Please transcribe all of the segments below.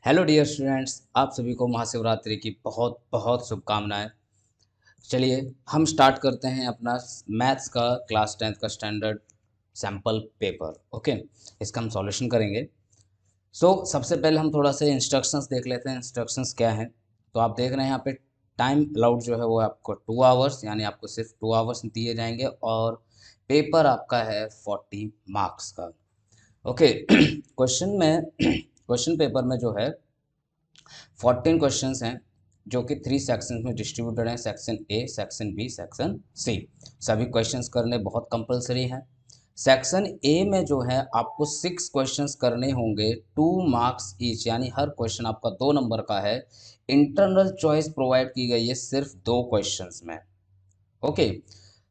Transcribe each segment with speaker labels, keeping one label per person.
Speaker 1: Hello dear students, आप सभी को महाशिवरात्रि की बहुत बहुत शुभकामनाएं। चलिए हम स्टार्ट करते हैं अपना मैथ्स का क्लास 10th का स्टैंडर्ड सैम्पल पेपर। ओके, इसका हम सॉल्यूशन करेंगे। सबसे पहले हम थोड़ा सा इंस्ट्रक्शंस देख लेते हैं। इंस्ट्रक्शंस क्या हैं? तो आप देख रहे हैं यहाँ पे टाइम अलाउड जो है वो आपको 2 आवर्स, यानी आपको सिर्फ 2 आवर्स दिए जाएंगे और पेपर आपका है 40 मार्क्स का। ओके क्वेश्चन में क्वेश्चन पेपर में जो है 14 क्वेश्चंस हैं जो कि 3 सेक्शंस में डिस्ट्रीब्यूटेड हैं। Section A, section B, section C. सभी क्वेश्चंस करने बहुत कंपलसरी हैं। सेक्शन ए में जो है आपको 6 क्वेश्चंस करने होंगे, 2 मार्क्स ईच, यानी हर क्वेश्चन आपका 2 नंबर का है। इंटरनल चॉइस प्रोवाइड की गई है सिर्फ 2 क्वेश्चंस में। ओके,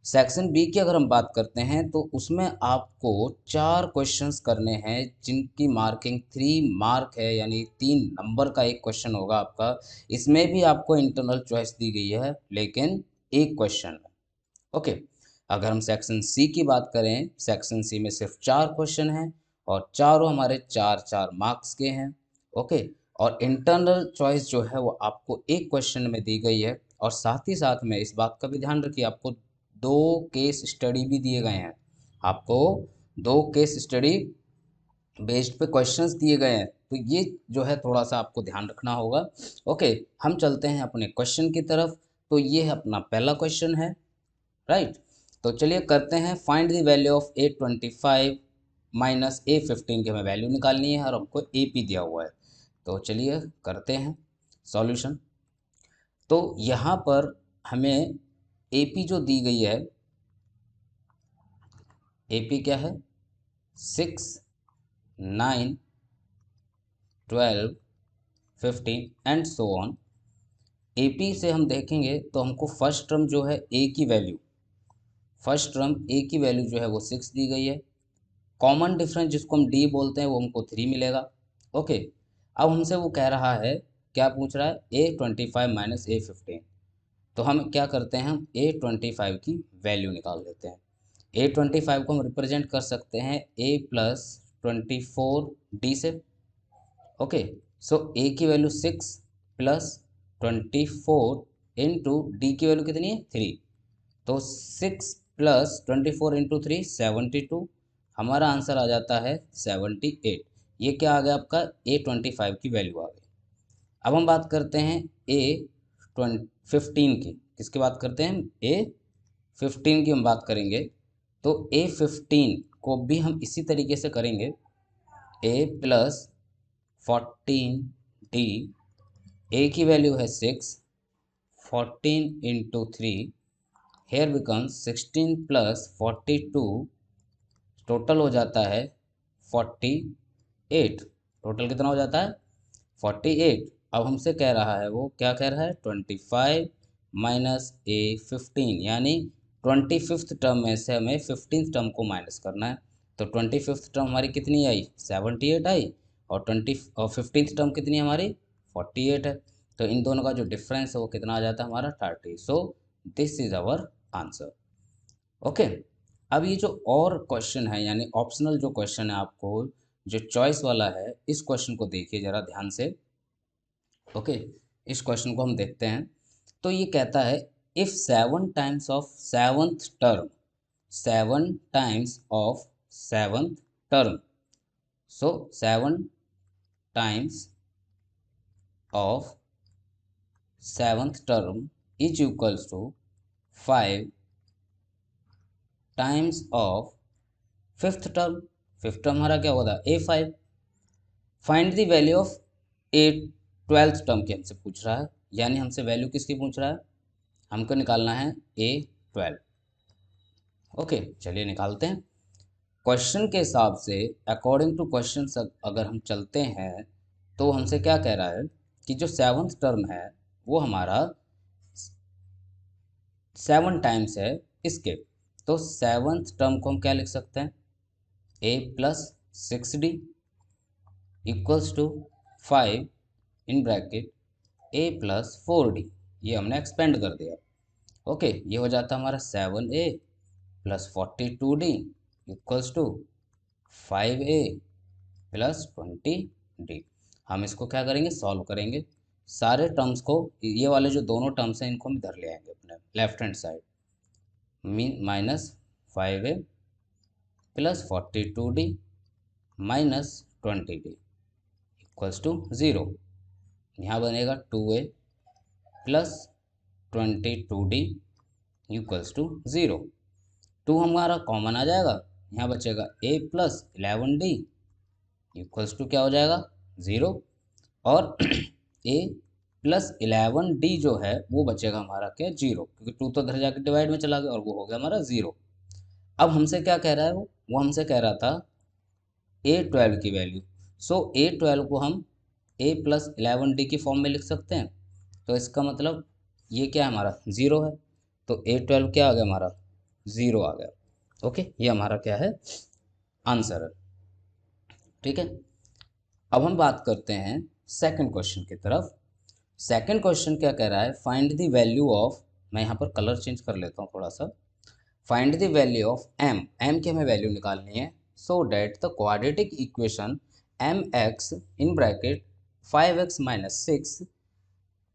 Speaker 1: सेक्शन बी की अगर हम बात करते हैं तो उसमें आपको 4 क्वेश्चंस करने हैं जिनकी मार्किंग 3 मार्क है, यानी 3 नंबर का एक क्वेश्चन होगा आपका। इसमें भी आपको इंटरनल चॉइस दी गई है लेकिन एक क्वेश्चन है। ओके, अगर हम सेक्शन सी की बात करें, सेक्शन सी में सिर्फ 4 क्वेश्चन हैं और चारों हमारे 4-4 मार्क्स के हैं। ओके, और इंटरनल चॉइस जो है वो आपको एक क्वेश्चन में दी गई है। और साथ ही साथ में इस बात का भी ध्यान रखिए, आपको 2 केस स्टडी भी दिए गए हैं। आपको 2 केस स्टडी बेस्ड पे क्वेश्चंस दिए गए हैं, तो ये जो है थोड़ा सा आपको ध्यान रखना होगा। ओके, हम चलते हैं अपने क्वेश्चन की तरफ। तो ये है अपना पहला क्वेश्चन है, राइट। तो चलिए करते हैं, find the value of A25 minus A15 की हमें वैल्यू निकालनी है और हमको AP दिया हुआ है। तो चलिए करते हैं सॉल्यूशन। तो यहाँ पर हमें AP जो दी गई है, AP क्या है? 6, 9, 12, 15 एंड सो ऑन। AP से हम देखेंगे तो हमको फर्स्ट टर्म जो है A की वैल्यू, फर्स्ट टर्म A की वैल्यू जो है वो 6 दी गई है। कॉमन डिफरेंस जिसको हम डी बोलते हैं वो हमको 3 मिलेगा। ओके, अब हमसे वो कह रहा है, क्या पूछ रहा है? A25 minus A15। तो हम क्या करते हैं, हम A25 की वैल्यू निकाल देते हैं। A25 को हम रिप्रेजेंट कर सकते हैं A+24 D से। ओके, सो A की वैल्यू 6 प्लस 24 इंटू डी की वैल्यू कितनी है? 3। तो 6 + 24 × 3 72। हमारा आंसर आ जाता है 78। ये क्या आ गया आपका? A25 की वैल्यू आ गई। अब हम बात करते हैं A15 की। किसकी बात करते हैं? A15 की हम बात करेंगे। तो A15 को भी हम इसी तरीके से करेंगे। A+14D, A की वैल्यू है 6, 14 × 3, here becomes 16 + 42, टोटल हो जाता है 48। टोटल कितना हो जाता है? 48। अब हमसे कह रहा है, वो क्या कह रहा है? 25 माइनस A15, यानी 25th टर्म में से हमें 15th टर्म को माइनस करना है। तो 25th टर्म हमारी कितनी आई? 78 आई। और 15th टर्म कितनी हमारी? 48 है। तो इन दोनों का जो डिफरेंस है वो कितना आ जाता है हमारा? 30। So this is our answer. Okay, अब ये जो और क्वेश्चन है, यानी ऑप्शनल जो क्वेश्चन है, आपको जो चॉइस वाला है, इस क्वेश्चन को देखिए ज़रा ध्यान से। ओके, इस क्वेश्चन को हम देखते हैं। तो ये कहता है, if 7 times of 7th term, so 7 times of 7th term is equals to 5 times of 5th term. 5th term हमारा क्या होगा? A5। Find the value of A12th term की हमसे पूछ रहा है, यानी हमसे वैल्यू किसकी पूछ रहा है? हमको निकालना है A12। ओके, चलिए निकालते हैं। क्वेश्चन के हिसाब से, अकॉर्डिंग टू क्वेश्चन अगर हम चलते हैं तो हमसे क्या कह रहा है कि जो 7th टर्म है वो हमारा 7 टाइम्स है इसके। तो 7th टर्म को हम क्या लिख सकते हैं? A+6D equals to 5 in bracket A+4D। ये हमने एक्सपेंड कर दिया। ओके, ये हो जाता है हमारा 7A + 42D equals to 5A + 20D। हम इसको क्या करेंगे, सॉल्व करेंगे। सारे टर्म्स को, ये वाले जो दोनों टर्म्स हैं इनको हम इधर ले आएंगे अपने left hand side. Minus 5a plus 42d minus 20d equals to 0। यहाँ बनेगा 2a plus 22d equals to 0। 2 हमारा कॉमन आ जाएगा, यहाँ बचेगा a plus 11d equals to क्या हो जाएगा, 0। और a प्लस 11d जो है वो बचेगा हमारा क्या, 0, क्योंकि 2 तो इधर जाके डिवाइड में चला गया और वो हो गया हमारा 0। अब हमसे क्या कह रहा है, वो हमसे कह रहा था a12 की वैल्यू। सो a12 को हम a प्लस 11d की फॉर्म में लिख सकते हैं। तो इसका मतलब ये क्या है, हमारा 0 है। तो a12 क्या आ गया, हमारा 0 आ गया। ओके, ये हमारा क्या है, आंसर है। ठीक है, अब हम बात करते हैं सेकंड क्वेश्चन की तरफ। सेकंड क्वेश्चन क्या कह रहा है, फाइंड द वैल्यू ऑफ, मैं यहाँ पर कलर चेंज कर लेता हूँ थोड़ा सा। Find the value of m की हमें वैल्यू निकालनी है, so that the quadratic equation mx in bracket 5x minus 6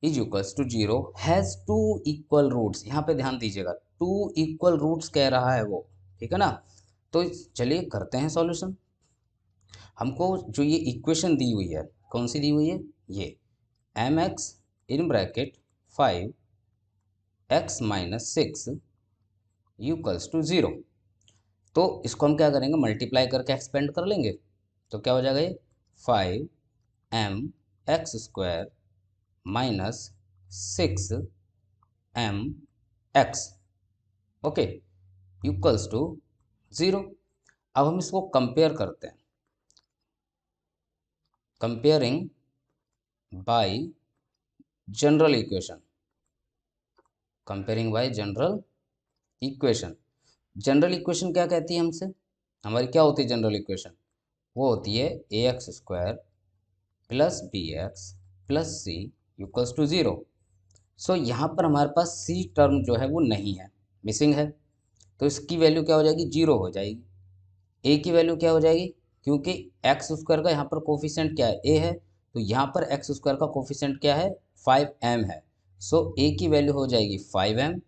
Speaker 1: is equals to 0 has 2 equal roots. यहाँ पे ध्यान दीजिएगा, 2 इक्वल रूट्स कह रहा है वो, ठीक है ना। तो चलिए करते हैं सॉल्यूशन। हमको जो ये इक्वेशन दी हुई है, कौन सी दी हुई है, ये mx in bracket 5x minus 6 equals to 0। तो इसको हम क्या करेंगे, मल्टीप्लाई करके एक्सपेंड कर लेंगे। तो क्या हो जाएगा, ये 5mx² minus 6mx, okay, equals to 0। अब हम इसको कंपेयर करते हैं, comparing bye general equation, comparing bye general equation. General equation क्या कहती है हमसे, हमारी क्या होती है जनरल इक्वेशन, वो होती है ax² plus bx plus c equals to 0। So यहाँ पर हमारे पास सी टर्म जो है वो नहीं है, मिसिंग है। तो इसकी वैल्यू क्या हो जाएगी, 0 हो जाएगी। ए की वैल्यू क्या हो जाएगी, क्योंकि x² का यहाँ पर कोफिशिएंट क्या है, a है, तो यहाँ पर x² का कोफिशिएंट क्या है, 5m है। सो a की वैल्यू हो जाएगी 5m।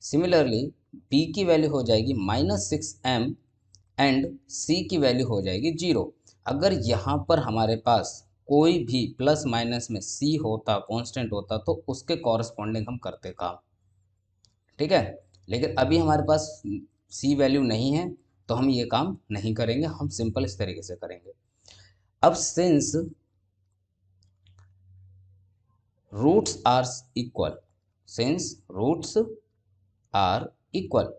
Speaker 1: सिमिलरली b की वैल्यू हो जाएगी -6m एंड c की वैल्यू हो जाएगी 0। अगर यहाँ पर हमारे पास कोई भी प्लस माइनस में c होता, कांस्टेंट होता, तो उसके कॉरस्पॉन्डिंग हम करते काम, ठीक है। लेकिन अभी हमारे पास c वैल्यू नहीं है, तो हम ये काम नहीं करेंगे, हम सिंपल इस तरीके से करेंगे। अब since roots are equal, since roots are equal,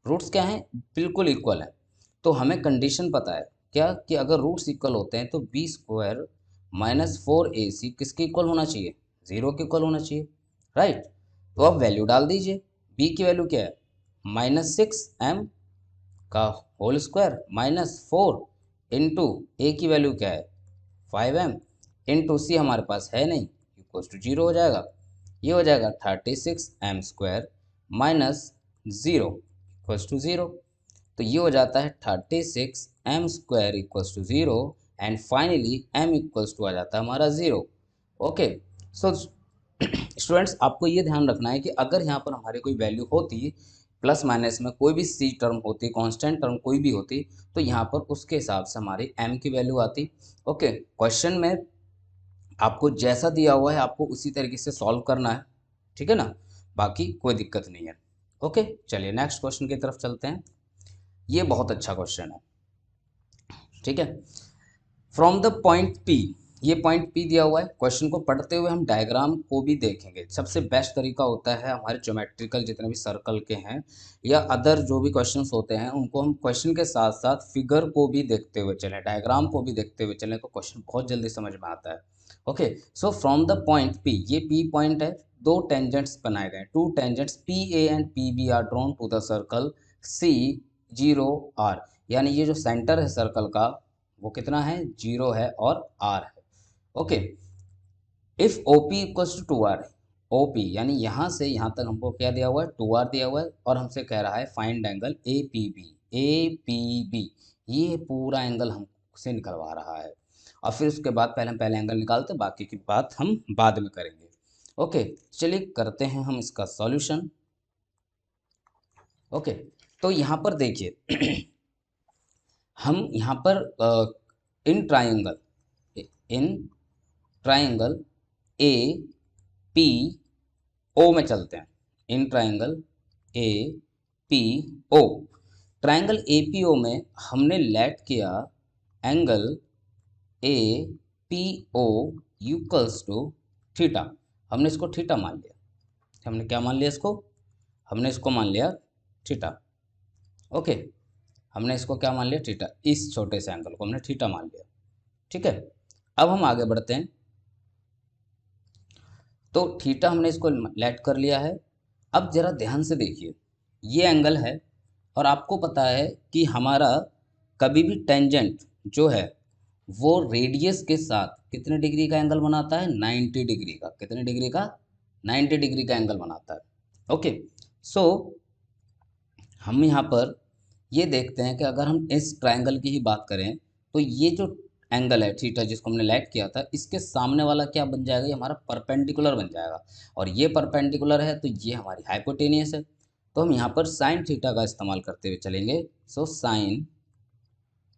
Speaker 1: roots क्या हैं, बिल्कुल इक्वल है, तो हमें कंडीशन पता है क्या, कि अगर रूट्स इक्वल होते हैं तो b² माइनस 4ac किसके इक्वल होना चाहिए, 0 के इक्वल होना चाहिए, राइट। तो अब वैल्यू डाल दीजिए, b की वैल्यू क्या है, -6m का होल स्क्वायर माइनस 4 इंटू ए की वैल्यू क्या है, 5m इंटू सी हमारे पास है नहीं, इक्वल्स टू 0 हो जाएगा। ये हो जाएगा 36m² माइनस 0 इक्वल्स टू 0। तो ये हो जाता है 36m² equals to 0 and finally m equals to आ जाता है हमारा 0। ओके, सो स्टूडेंट्स आपको ये ध्यान रखना है कि अगर यहाँ पर हमारी कोई वैल्यू होती, प्लस माइनस में कोई भी सी टर्म होती, कांस्टेंट टर्म कोई भी होती, तो यहाँ पर उसके हिसाब से हमारी m की वैल्यू आती। ओके, क्वेश्चन में आपको जैसा दिया हुआ है आपको उसी तरीके से सॉल्व करना है, ठीक है ना, बाकी कोई दिक्कत नहीं है। ओके, चलिए नेक्स्ट क्वेश्चन की तरफ चलते हैं। ये बहुत अच्छा क्वेश्चन है, ठीक है। फ्रॉम द पॉइंट P, ये पॉइंट P दिया हुआ है, क्वेश्चन को पढ़ते हुए हम डायग्राम को भी देखेंगे। सबसे बेस्ट तरीका होता है हमारे ज्योमेट्रिकल जितने भी सर्कल के हैं या अदर जो भी क्वेश्चंस होते हैं उनको हम क्वेश्चन के साथ साथ फिगर को भी देखते हुए चलें, डायग्राम को भी देखते हुए चलें, तो क्वेश्चन बहुत जल्दी समझ में आता है। Okay, so from the point P, ये P पॉइंट है, दो टेंजेंट्स बनाए गए, two tangents PA and PB are drawn to the circle C0R, यानी ये जो सेंटर है सर्कल का वो कितना है, 0 है और R है। Okay, if OP equals to 2R, OP यानी यहाँ से यहाँ तक हमको क्या दिया हुआ है, 2R दिया हुआ है, और हमसे कह रहा है फाइंड एंगल APB, APB ये पूरा एंगल हमसे निकलवा रहा है। और फिर उसके बाद पहले हम पहले एंगल निकालते हैं, बाकी की बात हम बाद में करेंगे। ओके, चलिए करते हैं हम इसका सॉल्यूशन। ओके, तो यहाँ पर देखिए हम यहाँ पर इन ट्राइंगल ए पी ओ में चलते हैं। In triangle A P O, triangle A P O में हमने लेट किया angle A P O equals to theta. हमने इसको थीटा मान लिया। हमने क्या मान लिया इसको? हमने इसको मान लिया थीटा। ओके, हमने इसको क्या मान लिया? थीटा। इस छोटे से एंगल को हमने थीटा मान लिया। ठीक है, अब हम आगे बढ़ते हैं। तो थीटा हमने इसको लेट कर लिया है। अब जरा ध्यान से देखिए, ये एंगल है और आपको पता है कि हमारा कभी भी टेंजेंट जो है वो रेडियस के साथ कितने डिग्री का एंगल बनाता है? 90 डिग्री का। कितने डिग्री का? 90 डिग्री का एंगल बनाता है। ओके, सो हम यहाँ पर ये देखते हैं कि अगर हम इस ट्रायंगल की ही बात करें तो ये जो एंगल है थीटा जिसको हमने लेट किया था, इसके सामने वाला क्या बन जाएगा? ये हमारा परपेंडिकुलर बन जाएगा। और ये परपेंडिकुलर है तो ये हमारी हाइपोटेनियस है। तो हम यहाँ पर साइन थीटा का इस्तेमाल करते हुए चलेंगे। So sine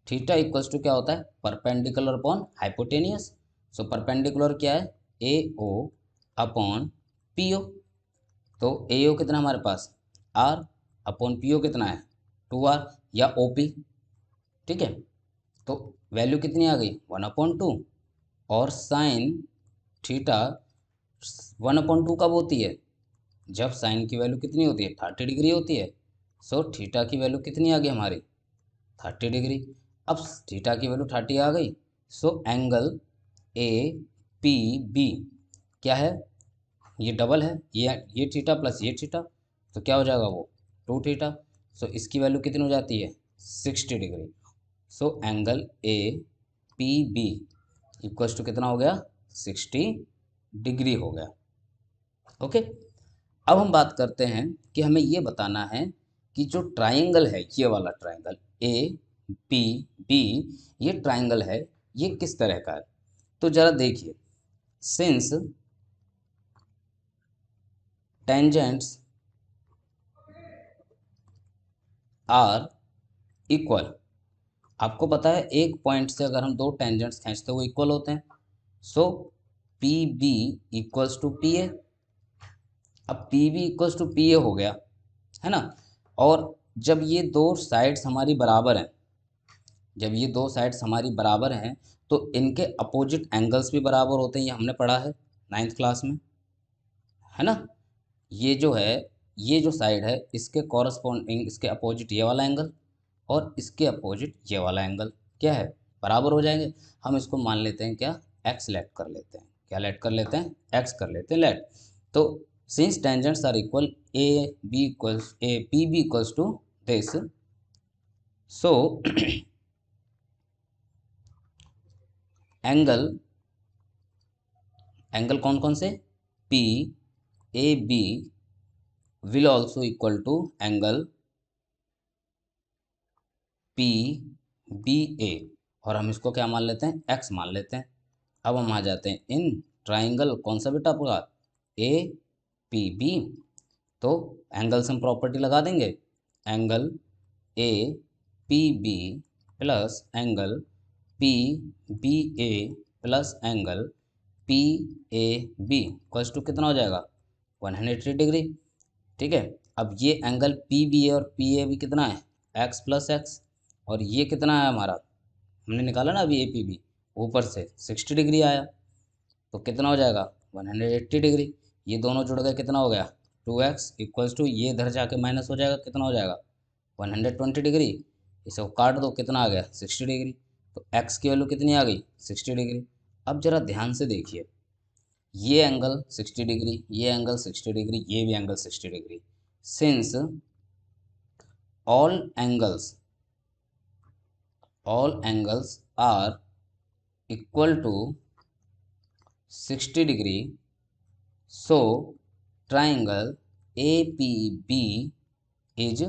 Speaker 1: theta equals to क्या होता है? Perpendicular upon hypotenuse. So perpendicular क्या है? A O upon P O. तो ए ओ कितना हमारे पास? आर अपॉन पी ओ कितना है? 2r या ओ पी। ठीक है, तो वैल्यू कितनी आ गई? 1/2। और साइन थीटा 1/2 कब होती है? जब साइन की वैल्यू कितनी होती है? 30 डिग्री होती है। सो थीटा की वैल्यू कितनी आ गई हमारी? 30 डिग्री। अब थीटा की वैल्यू 30 आ गई। So angle A P B क्या है? ये डबल है, ये थीटा प्लस ये थीटा, तो क्या हो जाएगा वो? 2 थीटा। सो इसकी वैल्यू कितनी हो जाती है? 60 degree. So angle A P B equals to कितना हो गया? 60 डिग्री हो गया। ओके, अब हम बात करते हैं कि हमें ये बताना है कि जो ट्राइंगल है, ये वाला ट्राइंगल ए पी बी, ये ट्राइंगल है, ये किस तरह का है? तो जरा देखिए, सिंस टेंजेंट्स आर इक्वल, आपको पता है एक पॉइंट से अगर हम दो टेंजेंट्स खींचते हुए इक्वल होते हैं। So P B equals to P A. अब P B equals to P A हो गया, है ना? और जब ये दो साइड्स हमारी बराबर हैं, जब ये दो साइड्स हमारी बराबर हैं तो इनके अपोजिट एंगल्स भी बराबर होते हैं। ये हमने पढ़ा है 9th क्लास में, है ना? ये जो है, ये जो साइड है इसके कॉरस्पॉन्डिंग इसके अपोजिट ये वाला एंगल और इसके अपोजिट ये वाला एंगल क्या है? बराबर हो जाएंगे। हम इसको मान लेते हैं क्या? एक्स लेट कर लेते हैं। क्या लेट कर लेते हैं? एक्स कर लेते हैं लेट। तो since tangents are equal A B equals A P B equals to this, so angle angle कौन कौन से? P A B will also equal to angle P B A, और हम इसको क्या मान लेते हैं? एक्स मान लेते हैं। अब हम आ जाते हैं इन ट्राइंगल कौन सा बेटा पूरा? A P B. तो एंगल से हम प्रॉपर्टी लगा देंगे, angle A P B plus angle P B A plus angle P A B equals to कितना हो जाएगा? 180 डिग्री। ठीक है, अब ये एंगल पी बी ए और पी ए बी कितना है? X plus x. और ये कितना है हमारा? हमने निकाला ना अभी ए पी बी, ऊपर से 60 डिग्री आया, तो कितना हो जाएगा? 180 डिग्री। ये दोनों जुड़ गए, कितना हो गया? 2x इक्वल्स टू ये इधर जाके माइनस हो जाएगा, कितना हो जाएगा? 120 डिग्री। इसे काट दो, कितना आ गया? 60 डिग्री। तो x की वैल्यू कितनी आ गई? 60 डिग्री। अब जरा ध्यान से देखिए, ये एंगल 60 डिग्री, ये एंगल 60 डिग्री, ये भी angle 60 degree. Since all angles are equal to 60 degree, so triangle A P B is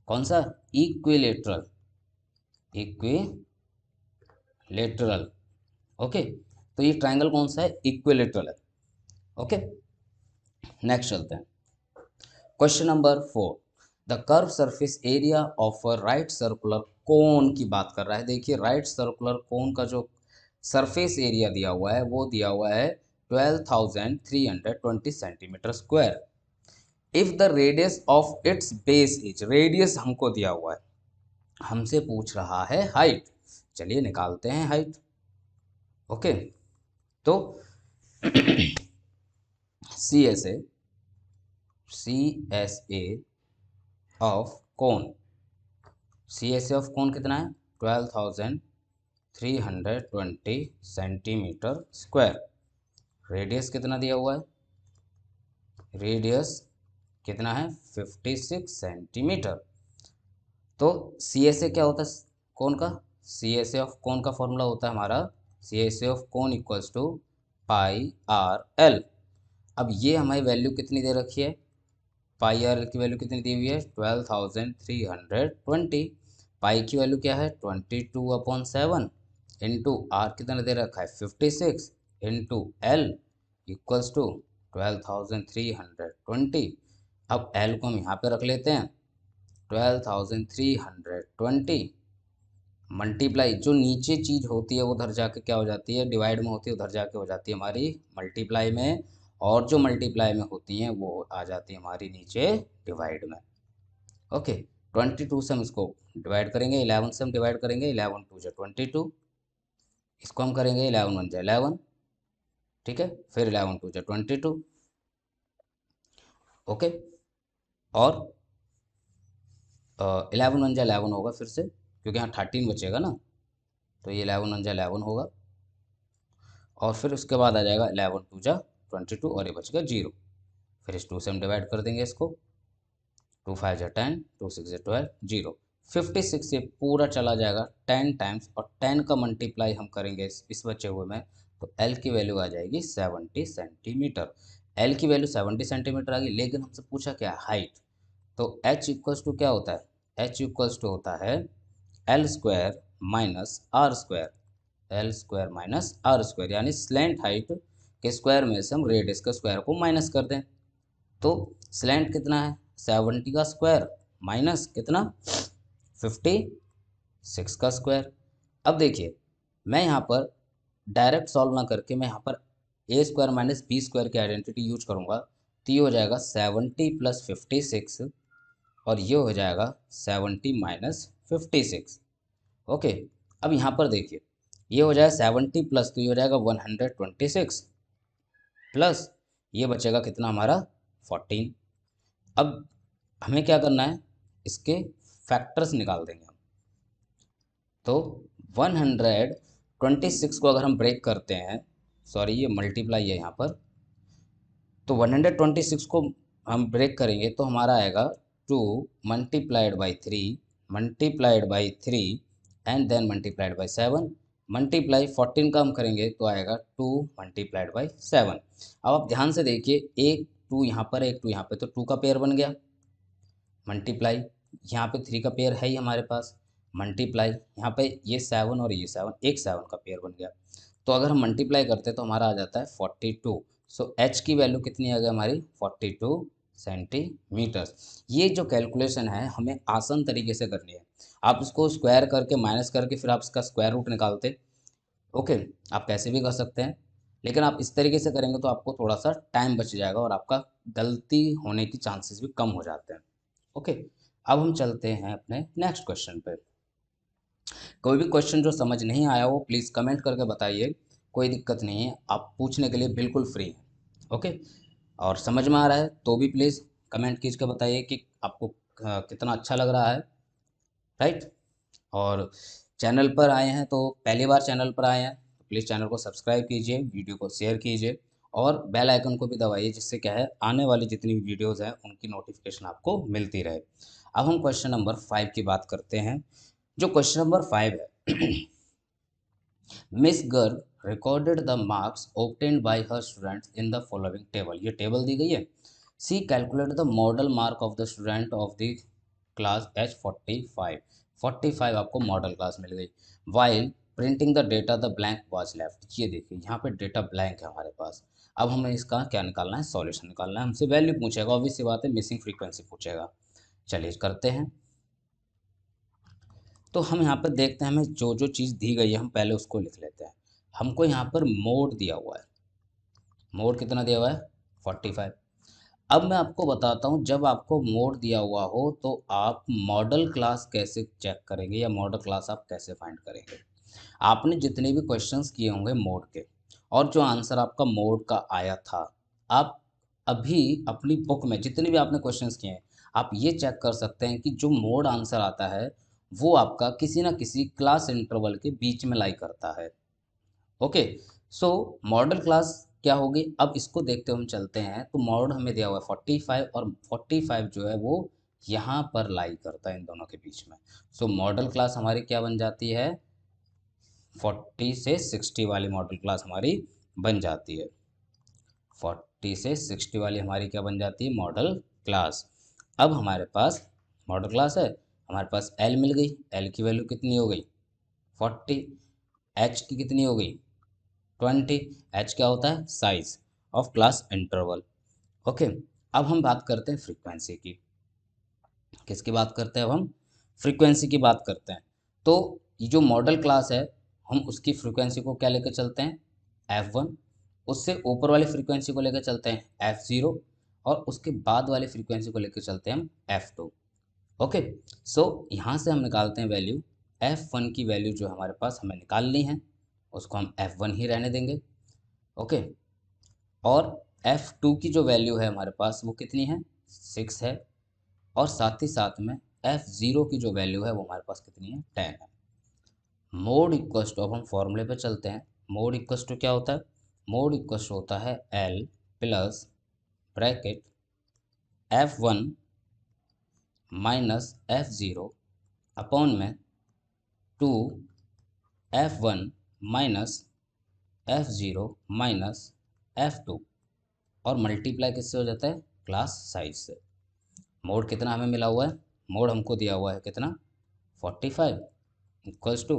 Speaker 1: कौन सा? इक्विलेटरल। इक्विलेटरल, ओके, तो ये ट्राइंगल कौन सा है, इक्विलेटरल है। ओके, नेक्स्ट चलते हैं। Question number 4, the curve surface area of a right circular cone की बात कर रहा है। देखिए राइट सर्कुलर कोन का जो सरफेस एरिया दिया हुआ है वो दिया हुआ है 12,320 centimetre square. If the radius of its base is, radius हमको दिया हुआ है, हमसे पूछ रहा है हाइट। चलिए निकालते हैं हाइट। ओके, तो C S A, C S A of cone, C S A of cone कितना है 12,320 सेंटीमीटर स्क्वायर। रेडियस कितना दिया हुआ है, रेडियस कितना है 56 सेंटीमीटर। तो सी एस ए क्या होता है कोन का, सी एस ए ऑफ कोन का फॉर्मूला होता है हमारा C S A of cone equals to pi R L. अब ये हमारी वैल्यू कितनी दे रखी है, पाई आर एल की वैल्यू कितनी दी हुई है 12,320। पाई की वैल्यू क्या है 22/7 इंटू आर कितना दे रखा है 56 इंटू एल इक्वल्स टू 12,320। अब एल को हम यहाँ पे रख लेते हैं 12,320 मल्टीप्लाई, जो नीचे चीज़ होती है वो उधर जाके क्या हो जाती है, डिवाइड में होती है, उधर जाके हो जाती है हमारी मल्टीप्लाई में, और जो मल्टीप्लाई में होती हैं वो आ जाती है हमारी नीचे डिवाइड में। ओके, 22 से हम इसको डिवाइड करेंगे, 11 से हम डिवाइड करेंगे, 11 टू जा 22, इसको हम करेंगे 11 1 जा 11, ठीक है, फिर 11 टू जा 22। ओके, और 11 1 जा 11 होगा फिर से, क्योंकि यहाँ 13 बचेगा ना, तो ये 11 1 जा 11 होगा, और फिर उसके बाद आ जाएगा 11 टू जा 22 और ये बच गया 0। फिर इस 2 से हम डिवाइड कर देंगे इसको, 2 5 जा 10, 2 6 जा 12, 0। 56 से पूरा चला जाएगा 10 टाइम्स, और 10 का मल्टीप्लाई हम करेंगे इस बचे हुए में, तो L की वैल्यू आ जाएगी 70 सेंटीमीटर। L की वैल्यू 70 सेंटीमीटर आ गई, लेकिन हमसे पूछा क्या हाइट, तो H इक्वल्स टू क्या होता है, H इक्वल्स टू होता है L square minus R square, L square minus R square, यानी स्लैंट हाइट के स्क्वायर में से हम रेडियस के स्क्वायर को माइनस कर दें। तो स्लैंट कितना है 70 का स्क्वायर माइनस कितना 56 का स्क्वायर। अब देखिए मैं यहाँ पर डायरेक्ट सॉल्व ना करके मैं यहाँ पर ए स्क्वायर माइनस बी स्क्वायर की आइडेंटिटी यूज करूँगा, तो ये हो जाएगा 70 प्लस 56, और ये हो जाएगा 70 माइनस 56। ओके, अब यहाँ पर देखिए ये हो जाएगा 70 प्लस, तो ये हो जाएगा 126 प्लस ये बचेगा कितना हमारा 14। अब हमें क्या करना है, इसके फैक्टर्स निकाल देंगे हम। तो 126 को अगर हम ब्रेक करते हैं, सॉरी ये मल्टीप्लाई है यहाँ पर, तो 126 को हम ब्रेक करेंगे तो हमारा आएगा 2 multiplied by 3 multiplied by 3 and then multiplied by 7, multiply 14 का हम करेंगे तो आएगा 2 मल्टीप्लाइड बाई 7। अब आप ध्यान से देखिए, एक 2 यहाँ पर, एक 2 यहाँ पे, तो 2 का पेयर बन गया, मल्टीप्लाई यहाँ पे 3 का पेयर है ही हमारे पास, मल्टीप्लाई यहाँ पे ये 7 और ये 7, एक 7 का पेयर बन गया। तो अगर हम मल्टीप्लाई करते हैं तो हमारा आ जाता है 42। सो एच की वैल्यू कितनी आ गई हमारी 42 सेंटीमीटर्स। ये जो कैलकुलेशन है हमें आसान तरीके से करनी है, आप इसको स्क्वायर करके माइनस करके फिर आप इसका स्क्वायर रूट निकालते। ओके, आप कैसे भी कर सकते हैं, लेकिन आप इस तरीके से करेंगे तो आपको थोड़ा सा टाइम बच जाएगा और आपका गलती होने की चांसेस भी कम हो जाते हैं। ओके, अब हम चलते हैं अपने नेक्स्ट क्वेश्चन पे। कोई भी क्वेश्चन जो समझ नहीं आया वो प्लीज़ कमेंट करके बताइए, कोई दिक्कत नहीं है, आप पूछने के लिए बिल्कुल फ्री हैं। ओके, और समझ में आ रहा है तो भी प्लीज़ कमेंट कीज के बताइए कि आपको कितना अच्छा लग रहा है, राइट। और चैनल पर आए हैं तो पहली बार चैनल पर आए हैं तो प्लीज़ चैनल को सब्सक्राइब कीजिए, वीडियो को शेयर कीजिए, और बेल आइकन को भी दबाइए, जिससे क्या है आने वाली जितनी भी वीडियोज़ हैं उनकी नोटिफिकेशन आपको मिलती रहे। अब हम क्वेश्चन नंबर 5 की बात करते हैं। जो क्वेश्चन नंबर 5 है, miss Garg recorded the marks obtained by her students in the following table. ये टेबल दी गई है। C calculate the model mark of the student of the class H 45, 45 आपको मॉडल क्लास मिल गई। While printing the data the blank was left. ये देखिए यहाँ पे डेटा ब्लैंक है हमारे पास। अब हमें इसका क्या निकालना है, सॉल्यूशन निकालना है। हमसे वैल्यू पूछेगा, ऑब्वियस सी बात है, मिसिंग फ्रीक्वेंसी पूछेगा। चलिए करते हैं। तो हम यहाँ पर देखते हैं, हमें जो जो चीज़ दी गई है हम पहले उसको लिख लेते हैं। हमको यहाँ पर मोड दिया हुआ है, मोड कितना दिया हुआ है 45। अब मैं आपको बताता हूँ, जब आपको मोड दिया हुआ हो तो आप मॉडल क्लास कैसे चेक करेंगे या मॉडल क्लास आप कैसे फाइंड करेंगे। आपने जितने भी क्वेश्चंस किए होंगे मोड के और जो आंसर आपका मोड का आया था, आप अभी अपनी बुक में जितने भी आपने क्वेश्चंस किए हैं आप ये चेक कर सकते हैं कि जो मोड आंसर आता है वो आपका किसी ना किसी क्लास इंटरवल के बीच में लाई करता है। ओके, सो मॉडल क्लास क्या होगी, अब इसको देखते हुए हम चलते हैं। तो मॉड हमें दिया हुआ है 45 और 45 जो है वो यहाँ पर लाई करता है इन दोनों के बीच में। सो मॉडल क्लास हमारी क्या बन जाती है, 40 से 60 वाली मॉडल क्लास हमारी बन जाती है। 40 से 60 वाली हमारी क्या बन जाती है, मॉडल क्लास। अब हमारे पास मॉडल क्लास है, हमारे पास एल मिल गई। एल की वैल्यू कितनी हो गई 40। एच की कितनी हो गई 20। एच क्या होता है, size of class interval. Okay, अब हम बात करते हैं फ्रीक्वेंसी की। किसकी बात करते हैं अब हम, फ्रीक्वेंसी की बात करते हैं। तो ये जो मॉडल क्लास है हम उसकी फ्रीक्वेंसी को क्या लेकर चलते हैं f1, उससे ऊपर वाली फ्रीक्वेंसी को लेकर चलते हैं f0 और उसके बाद वाली फ्रीक्वेंसी को लेकर चलते हैं हम f2। ओके, सो यहाँ से हम निकालते हैं वैल्यू। f1 की वैल्यू जो हमारे पास हमें निकालनी है उसको हम f1 ही रहने देंगे। ओके, और f2 की जो वैल्यू है हमारे पास वो कितनी है 6 है, और साथ ही साथ में f0 की जो वैल्यू है वो हमारे पास कितनी है 10 है। मोड इक्वल्स टू, अब हम फॉर्मूले पे चलते हैं। मोड इक्वल्स टू क्या होता है, मोड इक्वल्स टू होता है L plus bracket f1 minus f0 upon में 2 f1 minus f0 minus f2 और मल्टीप्लाई किससे हो जाता है, क्लास साइज से। मोड कितना हमें मिला हुआ है, मोड हमको दिया हुआ है कितना 45 इक्वल्स टू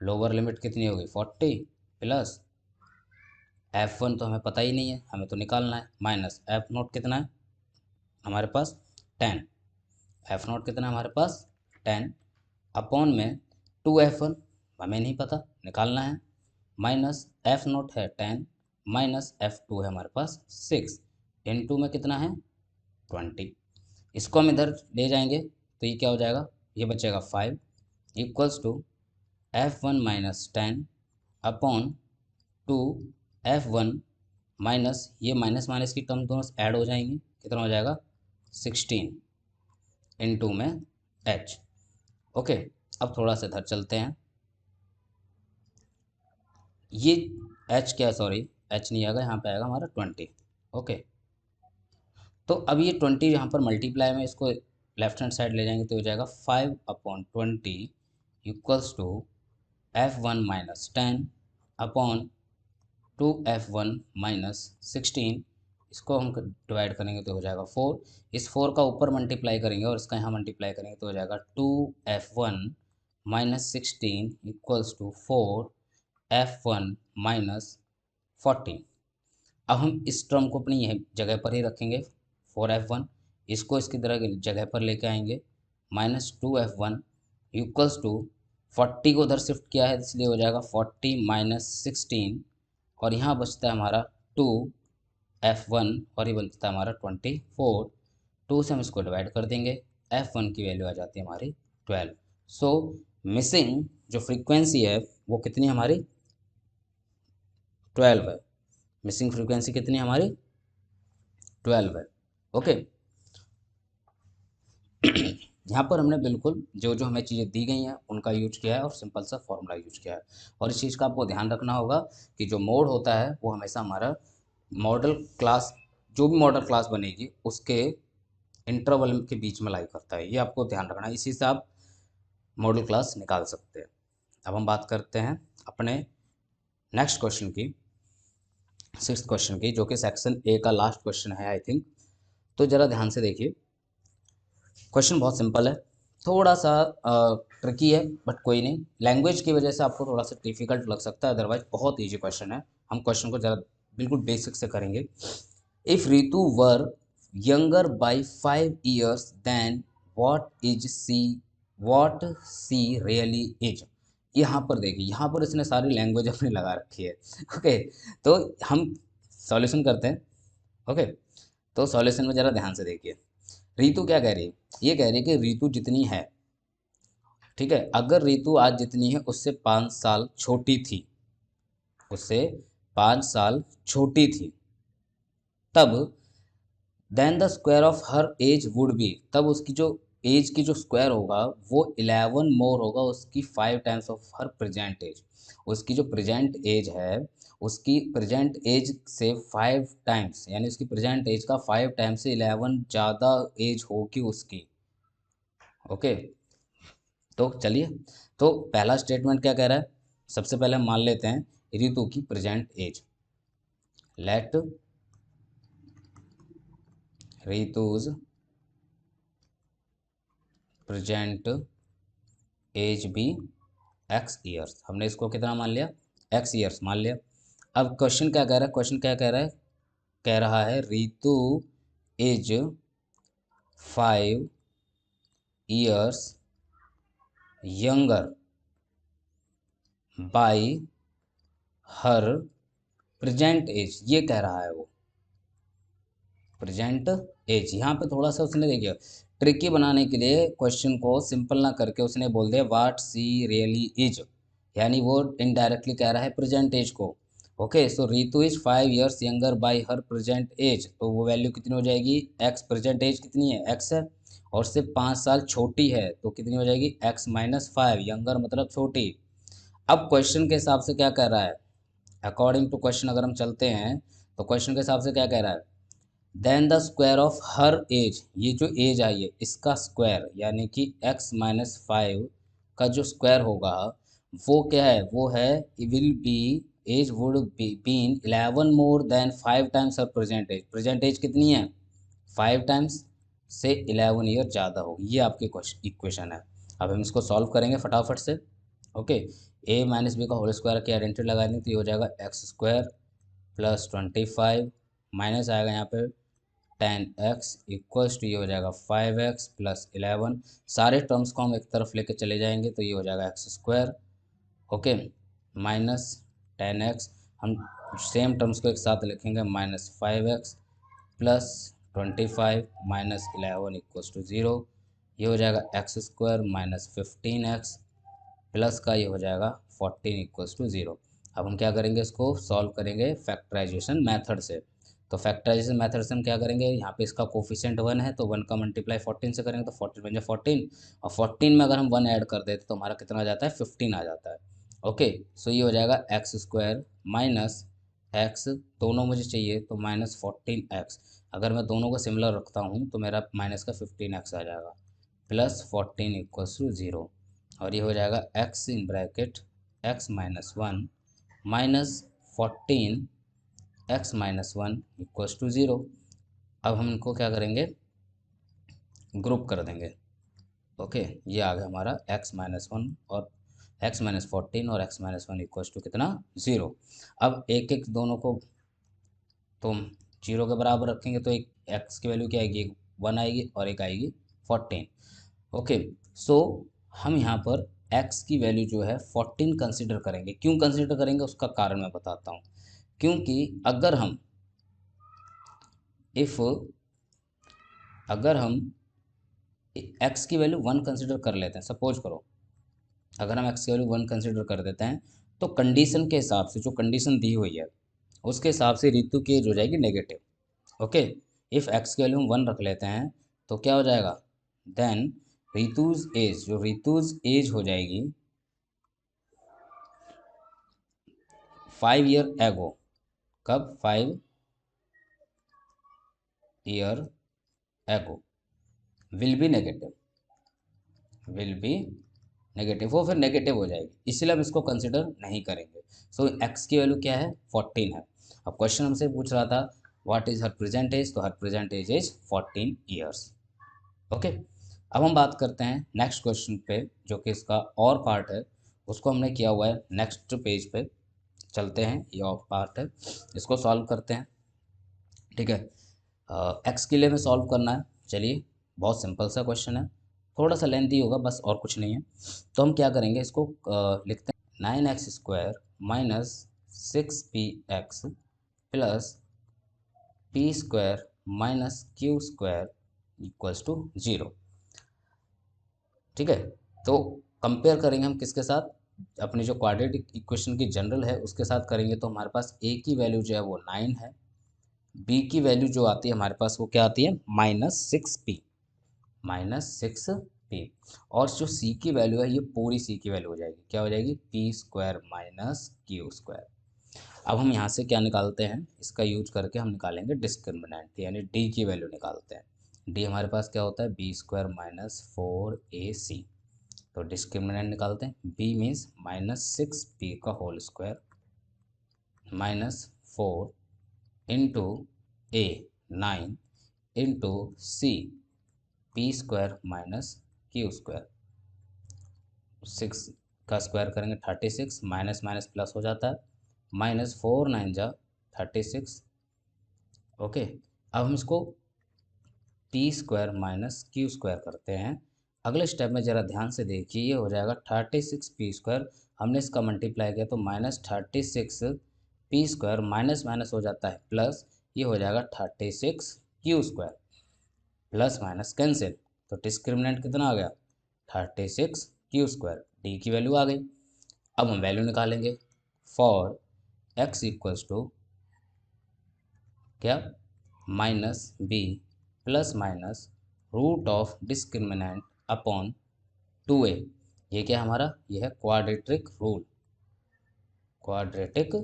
Speaker 1: लोअर लिमिट कितनी होगी 40 प्लस f1 तो हमें पता ही नहीं है, हमें तो निकालना है, माइनस f0 कितना है हमारे पास 10। f0 कितना है हमारे पास 10 अपॉन में 2f1 हमें नहीं पता, निकालना है, माइनस f0 है 10 माइनस f2 है हमारे पास 6 इनटू में कितना है 20। इसको हम इधर ले जाएंगे तो ये क्या हो जाएगा, ये बचेगा 5 equals to f1 minus 10 upon 2 f1 minus, ये माइनस माइनस की टर्म दोनों ऐड हो जाएंगी, कितना हो जाएगा 16 इनटू में h। ओके, अब थोड़ा सा इधर चलते हैं। ये h क्या, सॉरी h नहीं आएगा, यहाँ पे आएगा हमारा 20। ओके, तो अब ये 20 यहाँ पर मल्टीप्लाई में इसको लेफ्ट हैंड साइड ले जाएंगे तो हो जाएगा 5/20 equals to f1 minus 10 upon 2f1 minus 16। इसको हम डिवाइड करेंगे तो हो जाएगा 4। इस 4 का ऊपर मल्टीप्लाई करेंगे और इसका यहाँ मल्टीप्लाई करेंगे तो हो जाएगा 2f1 minus 16 equals to 4f1 minus 14। अब हम इस टर्म को अपनी यह जगह पर ही रखेंगे 4f1, इसको इसकी तरह जगह पर लेके आएंगे, माइनस 2f1 इक्वल्स टू 40 को उधर शिफ्ट किया है इसलिए हो जाएगा 40 माइनस 16 और यहाँ बचता है हमारा 2f1 और ये बनता है हमारा 24। 2 से हम इसको डिवाइड कर देंगे, f1 की वैल्यू आ जाती है हमारी 12। सो मिसिंग जो फ्रीक्वेंसी है वो कितनी हमारी 12 है। मिसिंग फ्रीक्वेंसी कितनी हमारी 12 है। ओके, यहाँ पर हमने बिल्कुल जो जो हमें चीज़ें दी गई हैं उनका यूज किया है और सिंपल सा फॉर्मूला यूज किया है। और इस चीज़ का आपको ध्यान रखना होगा कि जो मोड होता है वो हमेशा हमारा मॉडल क्लास, जो भी मॉडल क्लास बनेगी उसके इंटरवल के बीच में लाई करता है, ये आपको ध्यान रखना है, इसी से आप मॉडल क्लास निकाल सकते हैं। अब हम बात करते हैं अपने नेक्स्ट क्वेश्चन की, 6th क्वेश्चन की, जो कि सेक्शन ए का लास्ट क्वेश्चन है आई थिंक। तो ज़रा ध्यान से देखिए, क्वेश्चन बहुत सिंपल है। थोड़ा सा ट्रिकी है, बट कोई नहीं, लैंग्वेज की वजह से आपको थोड़ा सा डिफिकल्ट लग सकता है, अदरवाइज बहुत इजी क्वेश्चन है। हम क्वेश्चन को ज़रा बिल्कुल बेसिक से करेंगे। If Ritu were younger by 5 years then what she really is. यहाँ पर देखिए, यहाँ पर इसने सारी लैंग्वेज अपनी लगा रखी है। ओके, तो हम सॉल्यूशन करते हैं। ओके, तो सॉल्यूशन में ज़रा ध्यान से देखिए। रितु क्या कह रही है? ये कह रही है कि रितु जितनी है, ठीक है, अगर रितु आज जितनी है उससे 5 साल छोटी थी, उससे 5 साल छोटी थी, तब then the square of her age would be, तब उसकी जो एज की जो स्क्वायर होगा वो 11 मोर होगा उसकी 5 times of her present age. उसकी जो प्रेजेंट एज है, उसकी प्रेजेंट एज से 5 टाइम्स, यानी उसकी प्रेजेंट एज का 5 टाइम्स से 11 ज़्यादा एज होगी उसकी। ओके, तो चलिए, तो पहला स्टेटमेंट क्या कह रहा है? सबसे पहले हम मान लेते हैं रितु की present age. Let Ritu's present age be x years. हमने इसको कितना मान लिया? एक्स ईयर्स मान लिया। अब क्वेश्चन क्या कह रहा है? क्वेश्चन क्या कह रहा है? कह रहा है Ritu is 5 years younger by her present age, ये कह रहा है वो प्रेजेंट एज। यहाँ पे थोड़ा सा उसने देखिए ट्रिकी बनाने के लिए क्वेश्चन को सिंपल ना करके उसने बोल दिया व्हाट सी रियली इज, यानी वो इनडायरेक्टली कह रहा है प्रेजेंट एज को। Okay, so Ritu is 5 years younger by her present age, तो वो वैल्यू कितनी हो जाएगी? एक्स, प्रेजेंट एज कितनी है? एक्स है, और से 5 साल छोटी है तो कितनी हो जाएगी? x - 5, यंगर मतलब छोटी। अब क्वेश्चन के हिसाब से क्या कह रहा है? अकॉर्डिंग टू क्वेश्चन अगर हम चलते हैं तो क्वेश्चन के हिसाब से क्या कह रहा है? Then the square of her age, ये जो एज आई है इसका स्क्वायर, यानी कि x - 5 का जो स्क्वायर होगा वो क्या है? वो है will be, age would been 11 more than 5 times her present age. Present age कितनी है? 5 टाइम्स से 11 ईयर ज़्यादा होगी। ये आपकी इक्वेशन है। अब हम इसको सॉल्व करेंगे फटाफट से। ओके, a माइनस बी का होल स्क्वायर की आइडेंटिटी लगा दें तो ये हो जाएगा x² प्लस 25, माइनस आएगा यहाँ पे 10x इक्वल्स टू ये हो जाएगा 5x प्लस 11। सारे टर्म्स को हम एक तरफ लेके चले जाएंगे तो ये हो जाएगा x²। ओके, माइनस 10x, हम सेम टर्म्स को एक साथ लिखेंगे, -5x plus 25 minus 11 equals to 0। ये हो जाएगा x² माइनस 15x प्लस का ये हो जाएगा 14 इक्वल्स टू 0। अब हम क्या करेंगे? इसको सॉल्व करेंगे फैक्टराइजेशन मेथड से। तो फैक्टराइजेशन मेथड से हम क्या करेंगे? यहाँ पे इसका कोफिशिएंट 1 है तो 1 का मल्टीप्लाई 14 से करेंगे तो 14 बन जाए 14, और 14 में अगर हम 1 ऐड कर देते तो हमारा कितना आ जाता है? 15 आ जाता है। ओके, सो ये हो जाएगा x² माइनस एक्स, दोनों मुझे चाहिए तो -14x। अगर मैं दोनों को सिमिलर रखता हूँ तो मेरा माइनस का 15x आ जाएगा, प्लस 14 इक्वल्स टू 0, और ये हो जाएगा x in bracket x-1 minus 14 x-1 equals to 0। अब हम इनको क्या करेंगे? ग्रुप कर देंगे। ओके, ये आ गया हमारा x-1 और x-14 और x-1 इक्वल्स टू कितना? 0। अब एक एक दोनों को तो 0 के बराबर रखेंगे तो एक x की वैल्यू क्या आएगी? 1 आएगी और एक आएगी 14। ओके, सो हम यहाँ पर x की वैल्यू जो है 14 कंसिडर करेंगे। क्यों कंसिडर करेंगे उसका कारण मैं बताता हूँ। क्योंकि अगर हम x की वैल्यू 1 कंसिडर कर लेते हैं, सपोज करो अगर हम x की वैल्यू 1 कंसिडर कर देते हैं तो कंडीशन के हिसाब से, जो कंडीशन दी हुई है उसके हिसाब से रितु की एज हो जाएगी नेगेटिव। ओके, इफ़ x की वैल्यू हम 1 रख लेते हैं तो क्या हो जाएगा? देन रितुज एज, जो रितुज एज हो जाएगी 5 ईयर एगो। कब? 5 year ago will be negative, will be negative, वो फिर नेगेटिव हो जाएगी, इसलिए हम इसको कंसिडर नहीं करेंगे। सो एक्स की वैल्यू क्या है? 14 है। अब क्वेश्चन हमसे पूछ रहा था what is her present age, तो her present age is 14 years. Okay, अब हम बात करते हैं नेक्स्ट क्वेश्चन पे, जो कि इसका और पार्ट है, उसको हमने किया हुआ है नेक्स्ट पेज पे। चलते हैं, ये और पार्ट है, इसको सॉल्व करते हैं। ठीक है, एक्स के लिए हमें सॉल्व करना है। चलिए, बहुत सिंपल सा क्वेश्चन है, थोड़ा सा लेंथी होगा बस, और कुछ नहीं है। तो हम क्या करेंगे, इसको लिखते हैं 9x² minus 6px plus p² minus q² equals to 0। ठीक है, तो कंपेयर करेंगे हम किसके साथ, अपनी जो क्वाड्रेटिक इक्वेशन की जनरल है उसके साथ करेंगे। तो हमारे पास a की वैल्यू जो है वो 9 है, b की वैल्यू जो आती है हमारे पास वो क्या आती है, -6p, और जो c की वैल्यू है ये पूरी c की वैल्यू हो जाएगी, क्या हो जाएगी, p² माइनस q²। अब हम यहाँ से क्या निकालते हैं, इसका यूज करके हम निकालेंगे डिस्क्रिमिनेंट, यानी d की वैल्यू निकालते हैं। d हमारे पास क्या होता है, b² माइनस 4ac। तो डिस्क्रिमिनेंट निकालते हैं, b मीन्स -6p का whole square minus 4 into a 9 into c p² minus q²। 6 का स्क्वायर करेंगे 36, माइनस माइनस प्लस हो जाता है, -4 9 जा 36। ओके, अब हम इसको p² माइनस q² करते हैं। अगले स्टेप में ज़रा ध्यान से देखिए, ये हो जाएगा 36p², हमने इसका मल्टीप्लाई किया तो -36p² माइनस माइनस हो जाता है प्लस, ये हो जाएगा 36q², प्लस माइनस कैंसिल, तो डिस्क्रिमिनेंट कितना आ गया, 36q², डी की वैल्यू आ गई। अब हम वैल्यू निकालेंगे फॉर x इक्वल्स टू क्या, -b plus minus root of discriminant upon 2a। ये क्या हमारा, ये है क्वाड्रेटिक रूल, क्वाड्रेटिक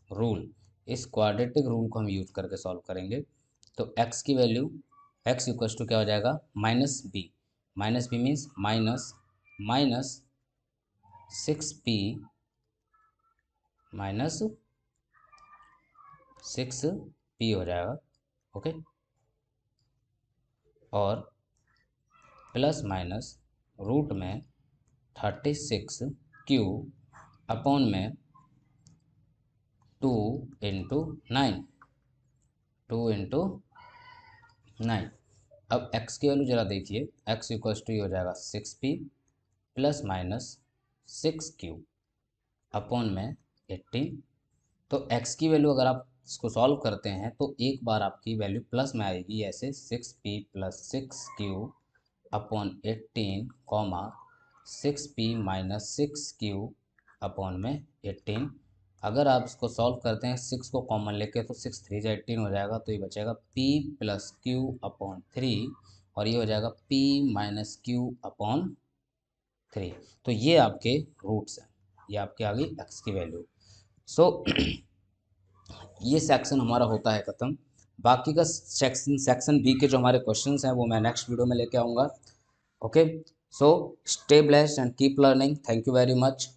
Speaker 1: रूल। इस क्वाड्रेटिक रूल को हम यूज करके सॉल्व करेंगे। तो x की वैल्यू, x इक्वल्स टू क्या हो जाएगा, -b, means minus 6p minus 6p हो जाएगा। ओके, और प्लस माइनस रूट में 36q अपॉन में 2 इंटू 9, 2 इंटू 9। अब x की वैल्यू जरा देखिए, x इक्वल्स टू ये हो जाएगा 6p plus minus 6q upon में 18। तो x की वैल्यू अगर आप इसको सॉल्व करते हैं तो एक बार आपकी वैल्यू प्लस में आएगी, ऐसे 6p plus 6q upon 18 comma 6p minus 6q upon में 18। अगर आप इसको सॉल्व करते हैं 6 को कॉमन लेके तो 6 3 जा 18 हो जाएगा, तो ये बचेगा p प्लस q अपॉन 3, और ये हो जाएगा p माइनस q अपॉन 3। तो ये आपके रूट्स हैं, ये आपके आ गई x की वैल्यू। सो ये सेक्शन हमारा होता है ख़त्म। बाकी का सेक्शन बी के जो हमारे क्वेश्चंस हैं वो मैं नेक्स्ट वीडियो में लेके आऊँगा। Okay, so stay blessed and keep learning. Thank you very much.